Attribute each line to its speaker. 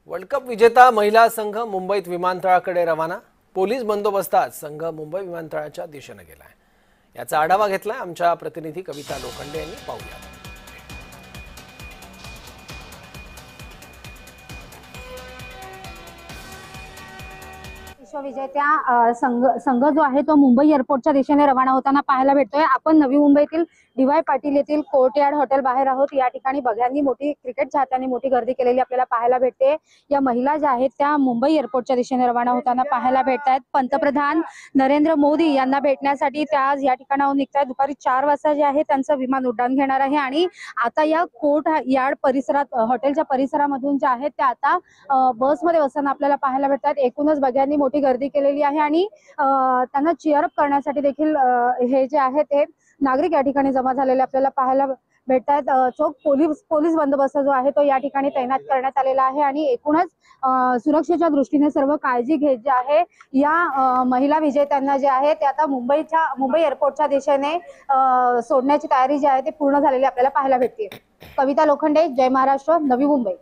Speaker 1: World cup विजेता महिला संघ मुंबईत विमानतळाकडे रवाना। पोलीस बंदोबस्तात संघ मुंबई विमानतळाच्या दिशेने गेलाय। याचा आढावा घेतलाय आमच्या प्रतिनिधी कविता लोखंडे यांनी। पाहूया।
Speaker 2: विजेत्या संघ जो आहे तो मुंबई एअरपोर्टच्या दिशेने रवाना होताना पाहायला भेटतोय। आपण नवी मुंबईतील डी.वाय. पाटील येथील कोर्टयार्ड हॉटेल बाहेर आहोत। या ठिकाणी बघ्यांनी मोठी क्रिकेट चाहत्यांनी मोठी गर्दी केलेली आपल्याला पाहायला भेटते। या महिला ज्या आहेत त्या मुंबई एअरपोर्टच्या दिशेने रवाना होताना पाहायला भेटतायत। पंतप्रधान नरेंद्र मोदी यांना भेटण्यासाठी त्या आज या ठिकाणाहून निघतायत। दुपारी 4 वाजता जे आहे त्यांचं विमान उड्डाण घेणार आहे आणि आता या कोर्ट यार्ड परिसरात हॉटेलच्या परिसरामधून जे आहेत त्या आता बसमध्ये बसताना आपल्याला पाहायला भेटतात। एकूणच बघ्यांनी मोठी गर्दी केलेली आहे आणि त्यांना चीअर अप करण्यासाठी देखील हे जे आहे ते नागरिक या ठिकाणी जमा झालेले आपल्याला पाहायला भेटतात। चोख पोलीस बंदोबस्त जो आहे तो या ठिकाणी तैनात करण्यात आलेला आहे आणि एकूणच सुरक्षेच्या दृष्टीने सर्व काळजी घेत जे आहे या महिला विजेत्यांना जे आहे ते आता मुंबई एअरपोर्टच्या दिशेने सोडण्याची तयारी जी आहे ते पूर्ण झालेली आपल्याला पाहायला भेटते। कविता लोखंडे, जय महाराष्ट्र, नवी मुंबई।